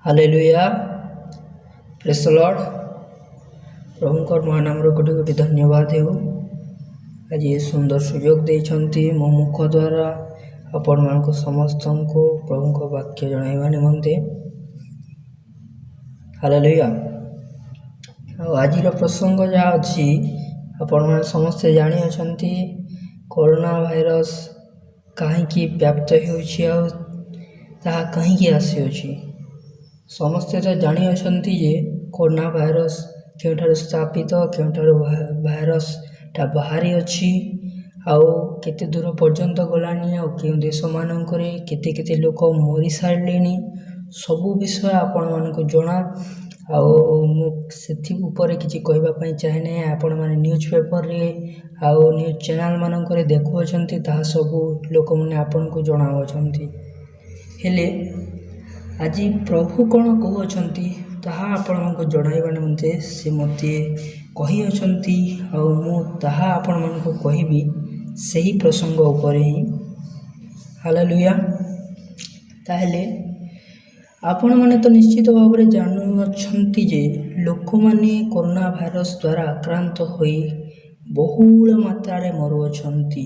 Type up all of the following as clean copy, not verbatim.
Hallelujah praise the Lord. प्रभुंकर महानामर कोटि कोटि धन्यवाद हो। आज ये सुंदर सुजोग देइछंती मो मुख द्वारा आपण मानक समस्त को प्रभु को वाक्य जणाइबा निमंते। हालेलुया। आज प्रसंग जहाँ अच्छी आपण मैंने समस्ते जानी अछंती कोरोना भाइरस कहीं व्याप्त होता कहीं आसी समस्ते तो जानी अछंती जे कोरोना भाइरस क्यों स्थापित क्यों भाइरसटा बाहरी अच्छी आउ केते दूर पर्यंत गलानी आ क्यों देश मानक केते लोक मरी सारे सबू विषय आपण मानक जना आथि किसी कहवाई चाहे ना। आपण मैंने न्यूज पेपर रे आउ न्यूज चैनल मानक देखुं सबू लोक मैंने आपन को जनावती हेले आज प्रभु कौन कहते ताहा आपण जनाइबा निमंते से मते कही अछंती आ मु ताहा आपण मानक कहबी सही प्रसंग उपरे ही। हालेलुया। ताहेले आपण माने तो निश्चित भाव में जानुछंती जे लोक माने कोरोना भाइरस द्वारा आक्रांत होई बहुल मात्रा रे मरुअछंती।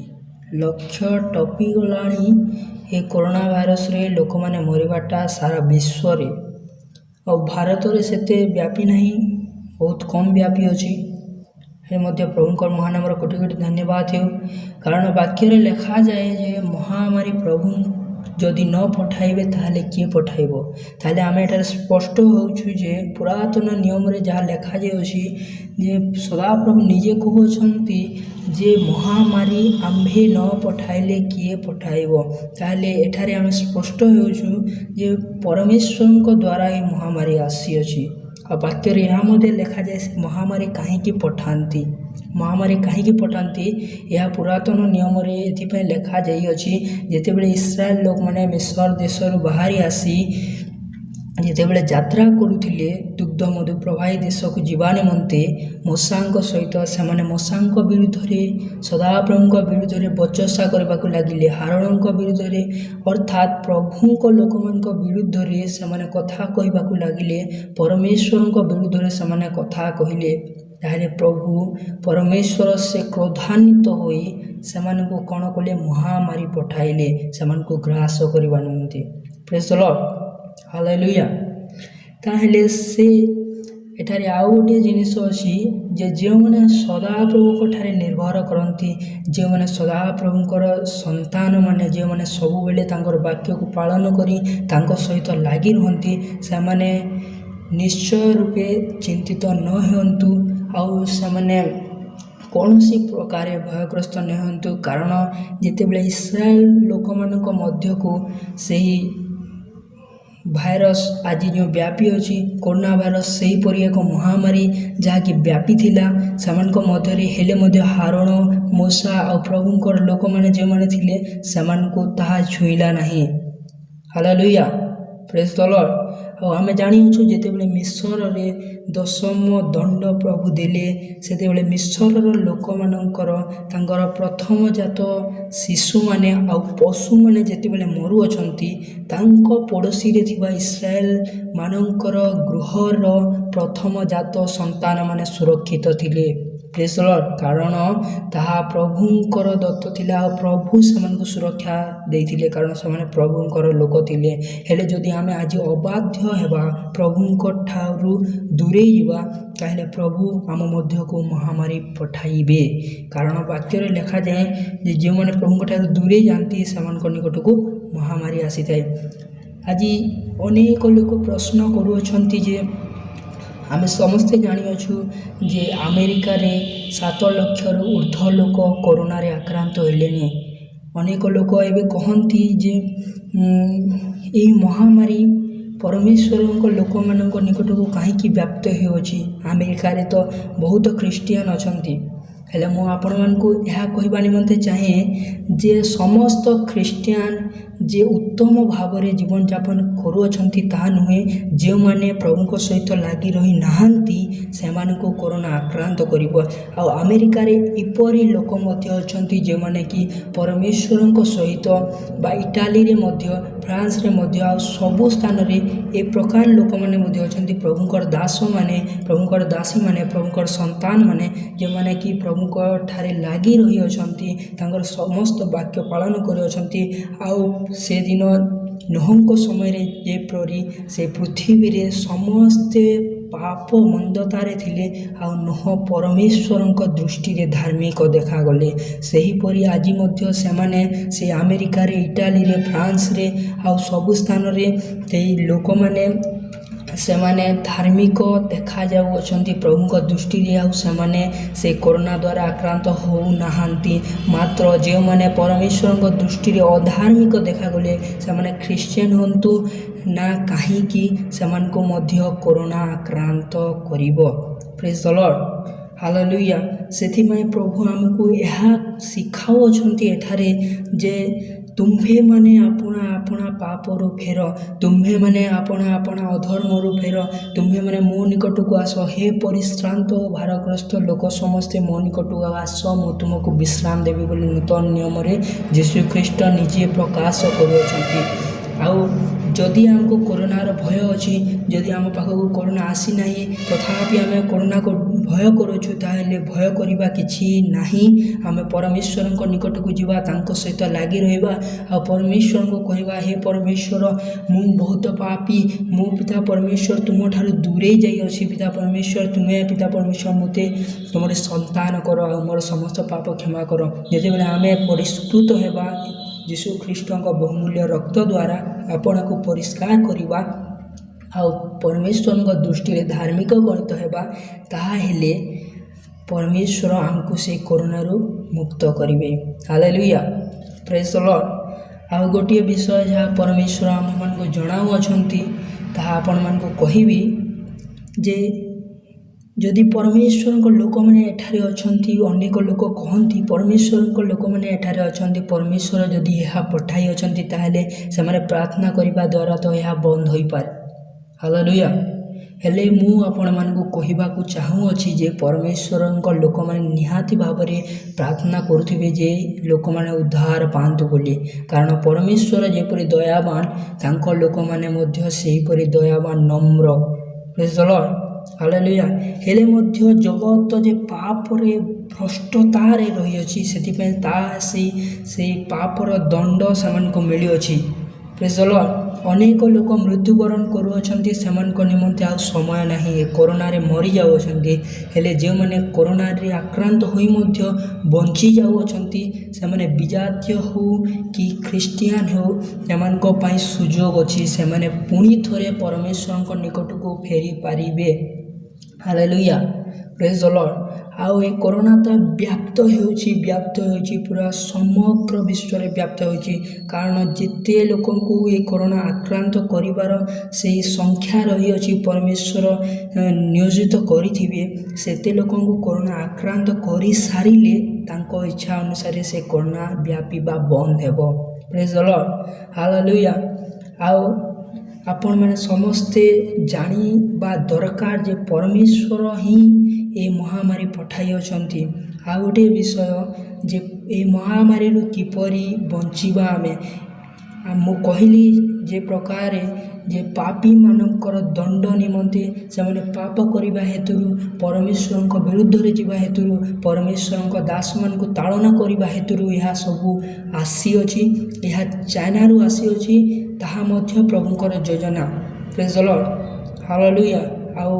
लक्ष टपी गलानी ए कोरोना भाइरस रे लोक माने मरिबाटा सारा विश्व रे और भारत रे सेते व्यापी नहीं, बहुत कम व्यापी अछि। हे मध्य प्रभुकर महानामर कोटि कोटि धन्यवाद हो। कारण वाक्य रे लिखा जाए जे महामारी प्रभु जदि न पठाइबे ताहले किए पठाइबो। ताहले आमे एटार स्पष्ट होउछु जे पुरातन नियम रे जहाँ लिखा जाए अछि जे सदा प्रभु निजे कहउछंती जे महामारी आम्भे न पठाइले किए पठाइबो। ताहले एठारे आमे स्पष्ट होउछु जे परमेश्वरक द्वारा ए महामारी आसी अछि। आ वाक्य रे यहाँ मध्य लिखा जाए से महामारी कहीं पठाती महामारी कहीं पठाती यह पुरातन नियम रे एथिपाई लिखा जाई अछि। जेतेबेले इस्राएल लोक माने मिस्र देशर बाहरी आसी जेतेबेले यात्रा करुथिले दुग्ध मधु प्रवाही देश को जीवा निमंते मूसांक सहित सेमाने मूसांक विरुद्ध रे सदाप्रभुंक विरुद्ध रे बचसा करबाकू लागिले। हारणंक विरुद्ध रे अर्थात प्रभुंक लोकमानक विरुद्ध रे सेमाने कथा कहबाकू लागिले। परमेश्वरंक विरुद्ध रे सेमाने कथा कहिले। ताहले प्रभु परमेश्वर से क्रोधान्वित होई सेमानकू कौन कले महामारी पठाइले सेमानकू ग्रास करबा निमंते। Praise the Lord. हालेलुया। ताहले से एठारे आउ गोटे जिनिस अछि जे जो मैंने सदाप्रभु ठारे निर्भर करती जो मैंने सदाप्रभुकर संतान माने जो मैंने सबु बेले तांकर वाक्य को पालन करी तांको सहित लागी रहंती से माने निश्चय रूपे चिंतित न होंतु आउ से माने कौनसी प्रकार भयग्रस्त न होंतु। कारण जितेबले इस्राएल लोक मानक मध्य को सही भाइरस आज जो व्यापी अच्छी कोरोना भाइरस सही परी एक महामारी जहाँकि व्यापी थिला सेमानक मध्य हेले मध्य हारण मूसा और प्रभुंकर लोक माने जो माने थिले सेमानकू ताहा छुईला नहीं। हालेलुया। Praise the Lord. और आमे जानिछु जेतेबेले मिस्र रे दशम दंड प्रभु देले सेतेबेले मिस्र लोक मानकर तांकर प्रथम जात शिशु माने आ पशु माने जेतेबेले मरु अछंती तांको पड़ोसी रे थिबा इस्राएल मानकर गृहर प्रथम जात संतान माने सुरक्षित थिले। Praise the Lord. कारण ताहा प्रभुंकर दत्त थिला और प्रभु सेमानकु सुरक्षा देइथिले कारण सेमाने प्रभुंकर लोक थिले। हेले जदि आमे आज अबाध्य हेबा प्रभुंकर ठारू दूरे जीवा ताहले प्रभु आम मध्य को महामारी पठाइबे। कारण वाक्य रे लिखा जाए जे जो माने प्रभुंकर ठारू दूरे जानती सेमानक निकट को महामारी आसी थाए। आज अनेक लोक प्रश्न करूछंती जे आमे समस्ते जानिछु जे अमेरिका रे 7 लाख ऊर्ध्व लोक कोरोना रे आक्रांत हेलेनी। अनेक लोक एबे कहंती जे एही महामारी परमेश्वरंक लोक मानक निकट को कहीं व्याप्त होउछि। अमेरिका रे तो बहुत क्रिश्चियन अछंती हेले मु आपण मानकू यह कहबा निमंते चाहे जे समस्त क्रिश्चियन ଯେ ଉତ୍ତମ ଭାବରେ ଜୀବନଯାପନ କରୁଅଛନ୍ତି ତାହା ନୁହେଁ, ଯେଉଁମାନେ ପ୍ରଭୁଙ୍କ ସହିତ ଲାଗି ରହିନାହାନ୍ତି ସେମାନଙ୍କୁ କରୋନା ଆକ୍ରାନ୍ତ କରିବ। ଆଉ ଆମେରିକାରେ ଏପରି ଲୋକ ମଧ୍ୟ ଅଛନ୍ତି ଯେଉଁମାନେ କି ପରମେଶ୍ୱରଙ୍କ ସହିତ ବା ଇଟାଲୀରେ ମଧ୍ୟ, ଫ୍ରାନ୍ସରେ ମଧ୍ୟ, ଆଉ ସବୁ ସ୍ଥାନରେ ଏ ପ୍ରକାର ଲୋକମାନେ ମଧ୍ୟ ଅଛନ୍ତି, ପ୍ରଭୁଙ୍କର ଦାସମାନେ, ପ୍ରଭୁଙ୍କର ଦାସୀମାନେ, ପ୍ରଭୁଙ୍କର ସନ୍ତାନମାନେ, ଯେଉଁମାନେ କି ପ୍ରଭୁଙ୍କ ଠାରେ ଲାଗି ରହିଅଛନ୍ତି, ତାଙ୍କର ସମସ୍ତ ବାକ୍ୟ ପାଳନ କରିଅଛନ୍ତି। ଆଉ ସେଦିନ ନୋହଙ୍କ ସମୟରେ ଯେପରି ସେ ପୃଥିବୀରେ ସମସ୍ତେ ପାପ ମନ୍ଦତାରେ ଥିଲେ ଆଉ ନୋହ ପରମେଶ୍ୱରଙ୍କ ଦୃଷ୍ଟିରେ ଧାର୍ମିକ ଦେଖାଗଲେ, ସେହିପରି ଆଜି ମଧ୍ୟ ସେମାନେ ସେ ଆମେରିକାରେ, ଇଟାଲୀରେ, ଫ୍ରାନ୍ସରେ ଆଉ ସବୁ ସ୍ଥାନରେ ସେଇ ଲୋକମାନେ ସେମାନେ ଧାର୍ମିକ ଦେଖାଯାଉଅଛନ୍ତି ପ୍ରଭୁଙ୍କ ଦୃଷ୍ଟିରେ। ଆଉ ସେମାନେ ସେ କରୋନା ଦ୍ୱାରା ଆକ୍ରାନ୍ତ ହେଉନାହାନ୍ତି। ମାତ୍ର ଯେଉଁମାନେ ପରମେଶ୍ୱରଙ୍କ ଦୃଷ୍ଟିରେ ଅଧାର୍ମିକ ଦେଖାଗଲେ, ସେମାନେ ଖ୍ରୀଷ୍ଟିଆନ ହୁଅନ୍ତୁ ନା କାହିଁକି, ସେମାନଙ୍କୁ ମଧ୍ୟ କରୋନା ଆକ୍ରାନ୍ତ କରିବ। ପ୍ରେଜ୍ ଦ ଲର୍ଡ, ହାଲେଲୁୟା। ସେଥିପାଇଁ ପ୍ରଭୁ ଆମକୁ ଏହା ଶିଖାଉଅଛନ୍ତି ଏଠାରେ ଯେ ତୁମ୍ଭେମାନେ ଆପଣା ଆପଣା ପାପରୁ ଫେର, ତୁମ୍ଭେମାନେ ଆପଣା ଆପଣା ଅଧର୍ମରୁ ଫେର, ତୁମ୍ଭେମାନେ ମୋ ନିକଟକୁ ଆସ, ହେ ପରିଶ୍ରାନ୍ତ ଓ ଭାରଗ୍ରସ୍ତ ଲୋକ ସମସ୍ତେ ମୋ ନିକଟକୁ ଆସ, ମୁଁ ତୁମକୁ ବିଶ୍ରାମ ଦେବି ବୋଲି ନୂତନ ନିୟମରେ ଯୀଶୁ ଖ୍ରୀଷ୍ଟ ନିଜେ ପ୍ରକାଶ କରୁଅଛନ୍ତି। ଆଉ ଯଦି ଆମକୁ କରୋନାର ଭୟ ଅଛି, ଯଦି ଆମ ପାଖକୁ କରୋନା ଆସିନାହିଁ ତଥାପି ଆମେ କରୋନାକୁ ଭୟ କରୁଛୁ, ତାହେଲେ ଭୟ କରିବା କିଛି ନାହିଁ। ଆମେ ପରମେଶ୍ୱରଙ୍କ ନିକଟକୁ ଯିବା, ତାଙ୍କ ସହିତ ଲାଗି ରହିବା ଆଉ ପରମେଶ୍ୱରଙ୍କୁ କହିବା, ହେ ପରମେଶ୍ୱର, ମୁଁ ବହୁତ ପାପୀ, ମୁଁ ପିତା ପରମେଶ୍ୱର ତୁମଠାରୁ ଦୂରେଇ ଯାଇଅଛି। ପିତା ପରମେଶ୍ୱର, ତୁମେ ପିତା ପରମେଶ୍ୱର ମୋତେ ତୁମର ସନ୍ତାନ କର ଆଉ ମୋର ସମସ୍ତ ପାପ କ୍ଷମା କର। ଯେତେବେଳେ ଆମେ ପରିଷ୍କୃତ ହେବା ଯୀଶୁ ଖ୍ରୀଷ୍ଟଙ୍କ ବହୁମୂଲ୍ୟ ରକ୍ତ ଦ୍ୱାରା ଆପଣଙ୍କୁ ପରିଷ୍କାର କରିବା ଆଉ ପରମେଶ୍ୱରଙ୍କ ଦୃଷ୍ଟିରେ ଧାର୍ମିକ ଗଣିତ ହେବା, ତାହେଲେ ପରମେଶ୍ୱର ଆମକୁ ସେ କରୋନାରୁ ମୁକ୍ତ କରିବେ। ହାଲେଲୁୟା, ପ୍ରେଜ୍ ଦ ଲର୍ଡ। ଆଉ ଗୋଟିଏ ବିଷୟ ଯାହା ପରମେଶ୍ୱର ଆମମାନଙ୍କୁ ଜଣାଉଅଛନ୍ତି ତାହା ଆପଣମାନଙ୍କୁ କହିବି ଯେ ଯଦି ପରମେଶ୍ୱରଙ୍କ ଲୋକମାନେ ଏଠାରେ ଅଛନ୍ତି, ଅନେକ ଲୋକ କହନ୍ତି ପରମେଶ୍ୱରଙ୍କ ଲୋକମାନେ ଏଠାରେ ଅଛନ୍ତି, ପରମେଶ୍ୱର ଯଦି ଏହା ପଠାଇଅଛନ୍ତି ତାହେଲେ ସେମାନେ ପ୍ରାର୍ଥନା କରିବା ଦ୍ୱାରା ତ ଏହା ବନ୍ଦ ହୋଇପାରେ। ହାଲେଲୁୟା। ହେଲେ ମୁଁ ଆପଣମାନଙ୍କୁ କହିବାକୁ ଚାହୁଁଅଛି ଯେ ପରମେଶ୍ୱରଙ୍କ ଲୋକମାନେ ନିହାତି ଭାବରେ ପ୍ରାର୍ଥନା କରୁଥିବେ ଯେ ଲୋକମାନେ ଉଦ୍ଧାର ପାଆନ୍ତୁ ବୋଲି, କାରଣ ପରମେଶ୍ୱର ଯେପରି ଦୟାବାନ ତାଙ୍କ ଲୋକମାନେ ମଧ୍ୟ ସେହିପରି ଦୟାବାନ, ନମ୍ର। ପ୍ରେଜ୍ ଦ ଲର୍ଡ, ହାଲେଲୁୟା। ହେଲେ ମଧ୍ୟ ଜଗତ ଯେ ପାପରେ ଭ୍ରଷ୍ଟତାରେ ରହିଅଛି, ସେଥିପାଇଁ ସେଇ ପାପର ଦଣ୍ଡ ସେମାନଙ୍କୁ ମିଳିଅଛି। ପ୍ରେଜ୍ ଦ ଲର୍ଡ। ଅନେକ ଲୋକ ମୃତ୍ୟୁବରଣ କରୁଅଛନ୍ତି, ସେମାନଙ୍କ ନିମନ୍ତେ ଆଉ ସମୟ ନାହିଁ, ଏ କରୋନାରେ ମରିଯାଉଅଛନ୍ତି। ହେଲେ ଯେଉଁମାନେ କରୋନାରେ ଆକ୍ରାନ୍ତ ହୋଇ ମଧ୍ୟ ବଞ୍ଚି ଯାଉଅଛନ୍ତି, ସେମାନେ ବିଜାତୀୟ ହେଉ କି ଖ୍ରୀଷ୍ଟିଆନ ହେଉ, ସେମାନଙ୍କ ପାଇଁ ସୁଯୋଗ ଅଛି, ସେମାନେ ପୁଣି ଥରେ ପରମେଶ୍ୱରଙ୍କ ନିକଟକୁ ଫେରିପାରିବେ। ହାଲେଲୁୟା, ପ୍ରେଜ୍ ଦ ଲର୍ଡ। ଆଉ ଏ କରୋନାଟା ବ୍ୟାପ୍ତ ହେଉଛି ପୁରା ସମଗ୍ର ବିଶ୍ୱରେ ବ୍ୟାପ୍ତ ହେଉଛି, କାରଣ ଯେତେ ଲୋକଙ୍କୁ ଏ କରୋନା ଆକ୍ରାନ୍ତ କରିବାର ସେହି ସଂଖ୍ୟା ରହିଅଛି ପରମେଶ୍ୱର ନିୟୋଜିତ କରିଥିବେ, ସେତେ ଲୋକଙ୍କୁ କରୋନା ଆକ୍ରାନ୍ତ କରିସାରିଲେ ତାଙ୍କ ଇଚ୍ଛା ଅନୁସାରେ ସେ କରୋନା ବ୍ୟାପିବା ବନ୍ଦ ହେବ। ପ୍ରେଜ୍ ଦ ଲର୍ଡ, ହାଲେଲୁୟା। ଆଉ ଆପଣମାନେ ସମସ୍ତେ ଜାଣିବା ଦରକାର ଯେ ପରମେଶ୍ୱର ହିଁ ଏ ମହାମାରୀ ପଠାଇଅଛନ୍ତି। ଆଉ ଗୋଟିଏ ବିଷୟ ଯେ ଏ ମହାମାରୀରୁ କିପରି ବଞ୍ଚିବା ଆମେ, ମୁଁ କହିଲି ଯେ ପ୍ରକାରେ ଯେ ପାପୀମାନଙ୍କର ଦଣ୍ଡ ନିମନ୍ତେ ସେମାନେ ପାପ କରିବା ହେତୁରୁ, ପରମେଶ୍ୱରଙ୍କ ବିରୁଦ୍ଧରେ ଯିବା ହେତୁରୁ, ପରମେଶ୍ୱରଙ୍କ ଦାସମାନଙ୍କୁ ତାଡ଼ନା କରିବା ହେତୁରୁ ଏହା ସବୁ ଆସିଅଛି। ଏହା ଚାଇନାରୁ ଆସିଅଛି, ତାହା ମଧ୍ୟ ପ୍ରଭୁଙ୍କର ଯୋଜନା। ପ୍ରେଜ୍ ଦ ଲର୍ଡ, ହାଲେଲୁୟା। ଆଉ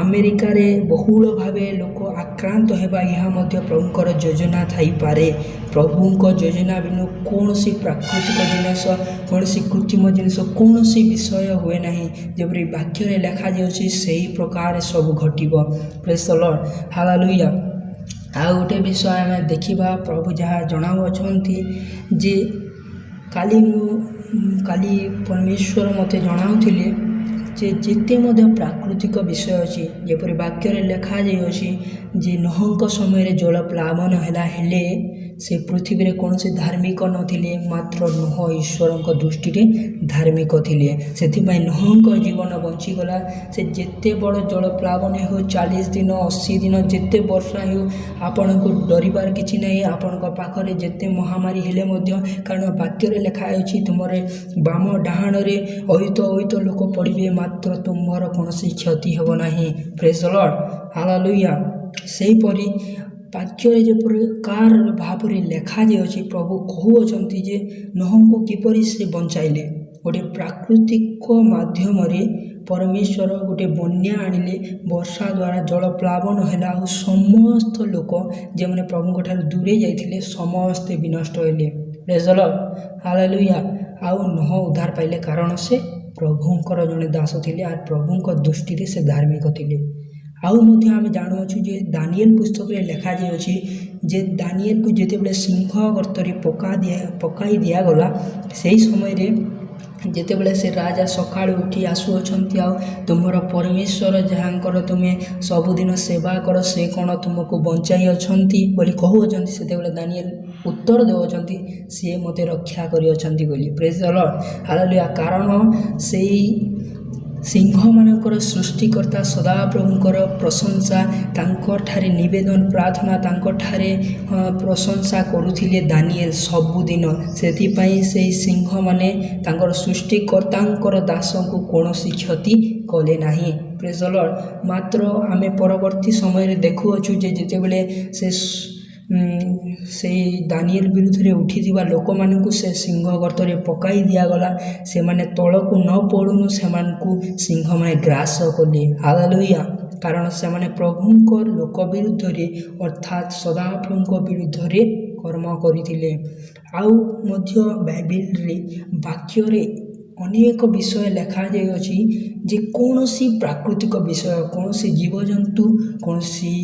ଆମେରିକାରେ ବହୁଳ ଭାବେ ଲୋକ ଆକ୍ରାନ୍ତ ହେବା, ଏହା ମଧ୍ୟ ପ୍ରଭୁଙ୍କର ଯୋଜନା ଥାଇପାରେ। ପ୍ରଭୁଙ୍କ ଯୋଜନା ବିନୁ କୌଣସି ପ୍ରାକୃତିକ ଜିନିଷ, କୌଣସି କୃତ୍ରିମ ଜିନିଷ, କୌଣସି ବିଷୟ ହୁଏ ନାହିଁ। ଯେପରି ବାକ୍ୟରେ ଲେଖାଯାଉଛି ସେହି ପ୍ରକାର ସବୁ ଘଟିବ। ପ୍ରେଜ୍ ଦ ଲର୍ଡ, ହାଲେଲୁୟା। ଆଉ ଗୋଟେ ବିଷୟ ଆମେ ଦେଖିବା, ପ୍ରଭୁ ଯାହା ଜଣାଉଅଛନ୍ତି ଯେ କାଲି ପରମେଶ୍ୱର ମୋତେ ଜଣାଉଥିଲେ ଯେ ଯେତେ ମଧ୍ୟ ପ୍ରାକୃତିକ ବିଷୟ ଅଛି, ଯେପରି ବାକ୍ୟରେ ଲେଖାଯାଇଅଛି ଯେ ନୋହଙ୍କ ସମୟରେ ଜଳ ପ୍ଲାବନ ହେଲା, ହେଲେ ସେ ପୃଥିବୀରେ କୌଣସି ଧାର୍ମିକ ନଥିଲେ, ମାତ୍ର ନୋହ ଈଶ୍ୱରଙ୍କ ଦୃଷ୍ଟିରେ ଧାର୍ମିକ ଥିଲେ। ସେଥିପାଇଁ ନୋହଙ୍କ ଜୀବନ ବଞ୍ଚିଗଲା। ସେ ଯେତେ ବଡ଼ ଜଳପ୍ଲାବନ ହେଉ, 40 ଦିନ 80 ଦିନ ଯେତେ ବର୍ଷା ହେଉ, ଆପଣଙ୍କୁ ଡରିବାର କିଛି ନାହିଁ। ଆପଣଙ୍କ ପାଖରେ ଯେତେ ମହାମାରୀ ହେଲେ ମଧ୍ୟ, କାରଣ ବାକ୍ୟରେ ଲେଖା ହେଉଛି ତୁମର ବାମ ଡାହାଣରେ ଅହିତ ଲୋକ ପଡ଼ିବେ, ମାତ୍ର ତୁମର କୌଣସି କ୍ଷତି ହେବ ନାହିଁ। ପ୍ରେଜ୍ ଦ ଲର୍ଡ, ହାଲେଲୁୟା। ସେହିପରି ବାକ୍ୟରେ ଯେପ୍ରକାର ଭାବରେ ଲେଖାଯାଇଅଛି, ପ୍ରଭୁ କହୁଅଛନ୍ତି ଯେ ନୋହଙ୍କୁ କିପରି ସେ ବଞ୍ଚାଇଲେ। ଗୋଟିଏ ପ୍ରାକୃତିକ ମାଧ୍ୟମରେ ପରମେଶ୍ୱର ଗୋଟିଏ ବନ୍ୟା ଆଣିଲେ, ବର୍ଷା ଦ୍ୱାରା ଜଳପ୍ଲାବନ ହେଲା, ଆଉ ସମସ୍ତ ଲୋକ ଯେଉଁମାନେ ପ୍ରଭୁଙ୍କ ଠାରୁ ଦୂରେଇ ଯାଇଥିଲେ ସମସ୍ତେ ବିନଷ୍ଟ ହେଲେ। ପ୍ରେଜ୍ ଦ ଲର୍ଡ, ହାଲେଲୁୟା। ଆଉ ନୋହ ଉଦ୍ଧାର ପାଇଲେ, କାରଣ ସେ ପ୍ରଭୁଙ୍କର ଜଣେ ଦାସ ଥିଲେ, ଆଉ ପ୍ରଭୁଙ୍କ ଦୃଷ୍ଟିରେ ସେ ଧାର୍ମିକ ଥିଲେ। ଆଉ ମଧ୍ୟ ଆମେ ଜାଣୁଅଛୁ ଯେ ଦାନିଏଲ ପୁସ୍ତକରେ ଲେଖାଯାଇଅଛି ଯେ ଦାନିଏଲକୁ ଯେତେବେଳେ ସିଂହ ଗର୍ତ୍ତରେ ପକାଇ ଦିଆଗଲା, ସେହି ସମୟରେ ଯେତେବେଳେ ସେ ରାଜା ସକାଳୁ ଉଠି ଆସୁଅଛନ୍ତି, ଆଉ ତୁମର ପରମେଶ୍ୱର ଯାହାଙ୍କର ତୁମେ ସବୁଦିନ ସେବା କର, ସେ କ'ଣ ତୁମକୁ ବଞ୍ଚାଇ ଅଛନ୍ତି ବୋଲି କହୁଅଛନ୍ତି, ସେତେବେଳେ ଦାନିଏଲ ଉତ୍ତର ଦେଉଅଛନ୍ତି, ସିଏ ମୋତେ ରକ୍ଷା କରିଅଛନ୍ତି ବୋଲି। ପ୍ରେଜ୍ ଦ ଲର୍ଡ, ହାଲେଲୁୟା। କାରଣ ସେଇ ସିଂହମାନଙ୍କର ସୃଷ୍ଟିକର୍ତ୍ତା ସଦାପ୍ରଭୁଙ୍କର ପ୍ରଶଂସା, ତାଙ୍କଠାରେ ନିବେଦନ ପ୍ରାର୍ଥନା, ତାଙ୍କଠାରେ ପ୍ରଶଂସା କରୁଥିଲେ ଦାନିଏଲ ସବୁଦିନ। ସେଥିପାଇଁ ସେହି ସିଂହମାନେ ତାଙ୍କର ସୃଷ୍ଟିକର୍ତ୍ତାଙ୍କର ଦାସଙ୍କୁ କୌଣସି କ୍ଷତି କଲେ ନାହିଁ। ପ୍ରେଜ୍ ଦ ଲର୍ଡ। ମାତ୍ର ଆମେ ପରବର୍ତ୍ତୀ ସମୟରେ ଦେଖୁଅଛୁ ଯେ ଯେତେବେଳେ ସେଇ ଦାନିଏଲ ବିରୁଦ୍ଧରେ ଉଠିଥିବା ଲୋକମାନଙ୍କୁ ସେ ସିଂହ ଗର୍ତ୍ତରେ ପକାଇ ଦିଆଗଲା, ସେମାନେ ତଳକୁ ନ ପଡ଼ୁନୁ ସେମାନଙ୍କୁ ସିଂହମାନେ ଗ୍ରାସ କଲେ। ହାଲେଲୁୟା। କାରଣ ସେମାନେ ପ୍ରଭୁଙ୍କ ଲୋକ ବିରୁଦ୍ଧରେ ଅର୍ଥାତ୍ ସଦାପ୍ରଭୁଙ୍କ ବିରୁଦ୍ଧରେ କର୍ମ କରିଥିଲେ। ଆଉ ମଧ୍ୟ ବାଇବେଲରେ ବାକ୍ୟରେ ଅନେକ ବିଷୟ ଲେଖାଯାଇଅଛି ଯେ କୌଣସି ପ୍ରାକୃତିକ ବିଷୟ, କୌଣସି ଜୀବଜନ୍ତୁ, କୌଣସି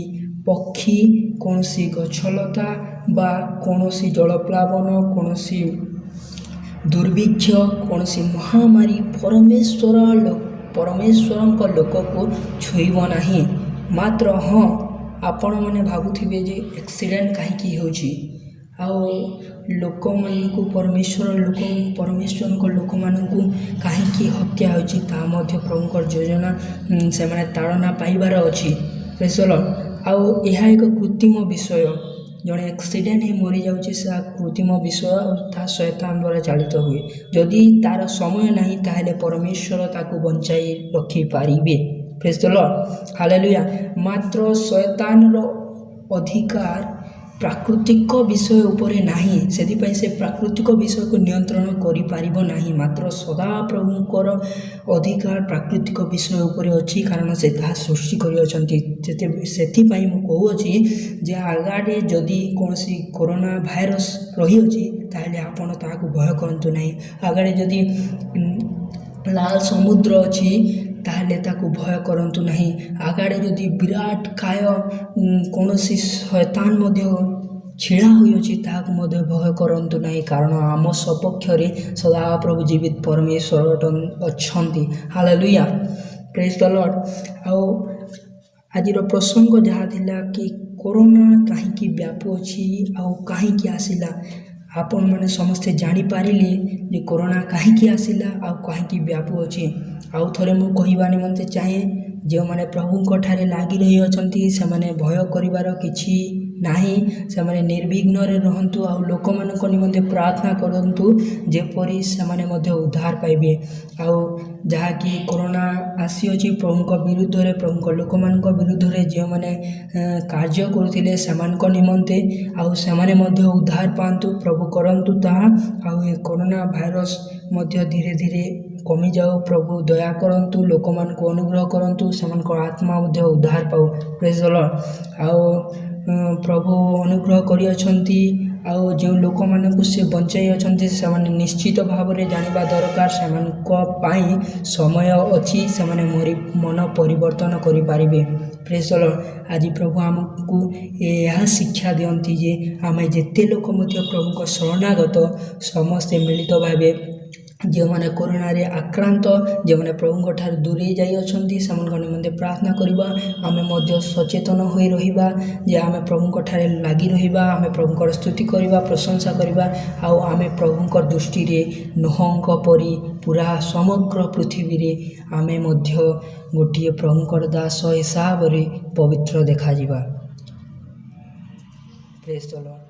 ପକ୍ଷୀ, କୌଣସି ଗଛଲତା ବା କୌଣସି ଜଳପ୍ଲାବନ, କୌଣସି ଦୁର୍ଭିକ୍ଷ, କୌଣସି ମହାମାରୀ ପରମେଶ୍ୱରଙ୍କ ଲୋକକୁ ଛୁଇଁବ ନାହିଁ। ମାତ୍ର ହଁ, ଆପଣମାନେ ଭାବୁଥିବେ ଯେ ଆକ୍ସିଡେଣ୍ଟ କାହିଁକି ହେଉଛି, ଆଉ ଲୋକମାନଙ୍କୁ ପରମେଶ୍ୱରଙ୍କ ଲୋକମାନଙ୍କୁ କାହିଁକି ହତ୍ୟା ହେଉଛି, ତାହା ମଧ୍ୟ ପ୍ରଭୁଙ୍କର ଯୋଜନା। ସେମାନେ ତାଡ଼ନା ପାଇବାର ଅଛି। ପ୍ରେଜ୍ ଦ ଲର୍ଡ। ଆଉ ଏହା ଏକ କୃତ୍ରିମ ବିଷୟ। ଜଣେ ଆକ୍ସିଡେଣ୍ଟ ହେଇ ମରିଯାଉଛି, ସେ କୃତ୍ରିମ ବିଷୟ, ତାହା ଶୟତାନ ଦ୍ୱାରା ଚାଳିତ ହୁଏ। ଯଦି ତା'ର ସମୟ ନାହିଁ, ତାହେଲେ ପରମେଶ୍ୱର ତାକୁ ବଞ୍ଚାଇ ରଖିପାରିବେ। ପ୍ରେଜ୍ ଦ ଲର୍ଡ, ହାଲେଲୁୟା। ମାତ୍ର ଶୟତାନର ଅଧିକାର ପ୍ରାକୃତିକ ବିଷୟ ଉପରେ ନାହିଁ, ସେଥିପାଇଁ ସେ ପ୍ରାକୃତିକ ବିଷୟକୁ ନିୟନ୍ତ୍ରଣ କରିପାରିବ ନାହିଁ। ମାତ୍ର ସଦାପ୍ରଭୁଙ୍କର ଅଧିକାର ପ୍ରାକୃତିକ ବିଷୟ ଉପରେ ଅଛି, କାରଣ ସେ ତାହା ସୃଷ୍ଟି କରିଅଛନ୍ତି। ସେଥିପାଇଁ ମୁଁ କହୁଅଛି ଯେ ଆଗାଡ଼େ ଯଦି କୌଣସି କରୋନା ଭାଇରସ୍ ରହିଅଛି, ତାହେଲେ ଆପଣ ତାହାକୁ ଭୟ କରନ୍ତୁ ନାହିଁ। ଆଗାଡ଼େ ଯଦି ଲାଲ ସମୁଦ୍ର ଅଛି, ତାହେଲେ ତାକୁ ଭୟ କରନ୍ତୁ ନାହିଁ। ଆଗାଡ଼େ ଯଦି ବିରାଟ କାୟ କୌଣସି ଶୟତାନ ମଧ୍ୟ ଛିଡ଼ା ହୋଇଅଛି, ତାହାକୁ ମଧ୍ୟ ଭୟ କରନ୍ତୁ ନାହିଁ, କାରଣ ଆମ ସପକ୍ଷରେ ସଦାପ୍ରଭୁ ଜୀବିତ ପରମେଶ୍ୱର ଅଛନ୍ତି। ହାଲେଲୁୟା, ପ୍ରେଜ୍ ଦ ଲର୍ଡ। ଆଉ ଆଜିର ପ୍ରସଙ୍ଗ ଯାହା ଥିଲା କି କରୋନା କାହିଁକି ବ୍ୟାପୁଅଛି ଆଉ କାହିଁକି ଆସିଲା, ଆପଣମାନେ ସମସ୍ତେ ଜାଣିପାରିଲେ ଯେ କରୋନା କାହିଁକି ଆସିଲା ଆଉ କାହିଁକି ବ୍ୟାପୁଅଛି। ଆଉ ଥରେ ମୁଁ କହିବା ନିମନ୍ତେ ଚାହେଁ, ଯେଉଁମାନେ ପ୍ରଭୁଙ୍କ ଠାରେ ଲାଗି ରହିଅଛନ୍ତି ସେମାନେ ଭୟ କରିବାର କିଛି ନାହିଁ। ସେମାନେ ନିର୍ବିଘ୍ନରେ ରୁହନ୍ତୁ, ଆଉ ଲୋକମାନଙ୍କ ନିମନ୍ତେ ପ୍ରାର୍ଥନା କରନ୍ତୁ, ଯେପରି ସେମାନେ ମଧ୍ୟ ଉଦ୍ଧାର ପାଇବେ। ଆଉ ଯାହାକି କରୋନା ଆସିଅଛି ପ୍ରଭୁଙ୍କ ବିରୁଦ୍ଧରେ, ପ୍ରଭୁଙ୍କ ଲୋକମାନଙ୍କ ବିରୁଦ୍ଧରେ ଯେଉଁମାନେ କାର୍ଯ୍ୟ କରୁଥିଲେ ସେମାନଙ୍କ ନିମନ୍ତେ, ଆଉ ସେମାନେ ମଧ୍ୟ ଉଦ୍ଧାର ପାଆନ୍ତୁ, ପ୍ରଭୁ କରନ୍ତୁ ତାହା। ଆଉ ଏ କରୋନା ଭାଇରସ୍ ମଧ୍ୟ ଧୀରେ ଧୀରେ କମିଯାଉ। ପ୍ରଭୁ ଦୟା କରନ୍ତୁ, ଲୋକମାନଙ୍କୁ ଅନୁଗ୍ରହ କରନ୍ତୁ, ସେମାନଙ୍କ ଆତ୍ମା ମଧ୍ୟ ଉଦ୍ଧାର ପାଉ। ପ୍ରେଜ୍ ଦ ଲର୍ଡ। ଆଉ ପ୍ରଭୁ ଅନୁଗ୍ରହ କରିଅଛନ୍ତି, ଆଉ ଯେଉଁ ଲୋକମାନଙ୍କୁ ସେ ବଞ୍ଚାଇ ଅଛନ୍ତି ସେମାନେ ନିଶ୍ଚିତ ଭାବରେ ଜାଣିବା ଦରକାର, ସେମାନଙ୍କ ପାଇଁ ସମୟ ଅଛି, ସେମାନେ ମନ ପରିବର୍ତ୍ତନ କରିପାରିବେ। ପ୍ରେଜ୍ ଦ ଲର୍ଡ। ଆଜି ପ୍ରଭୁ ଆମକୁ ଏହା ଶିକ୍ଷା ଦିଅନ୍ତି ଯେ ଆମେ ଯେତେ ଲୋକ ମଧ୍ୟ ପ୍ରଭୁଙ୍କ ଶରଣାଗତ ସମସ୍ତେ ମିଳିତ ଭାବେ ଯେଉଁମାନେ କରୋନାରେ ଆକ୍ରାନ୍ତ, ଯେଉଁମାନେ ପ୍ରଭୁଙ୍କ ଠାରୁ ଦୂରେଇ ଯାଇଅଛନ୍ତି ସେମାନଙ୍କ ନିମନ୍ତେ ପ୍ରାର୍ଥନା କରିବା। ଆମେ ମଧ୍ୟ ସଚେତନ ହୋଇ ରହିବା ଯେ ଆମେ ପ୍ରଭୁଙ୍କ ଠାରେ ଲାଗି ରହିବା, ଆମେ ପ୍ରଭୁଙ୍କର ସ୍ତୁତି କରିବା, ପ୍ରଶଂସା କରିବା। ଆଉ ଆମେ ପ୍ରଭୁଙ୍କ ଦୃଷ୍ଟିରେ ନୋହଙ୍କ ପରି ପୁରା ସମଗ୍ର ପୃଥିବୀରେ ଆମେ ମଧ୍ୟ ଗୋଟିଏ ପ୍ରଭୁଙ୍କର ଦାସ ହିସାବରେ ପବିତ୍ର ଦେଖାଯିବା। ପ୍ରେଜ୍ ଦ ଲର୍ଡ।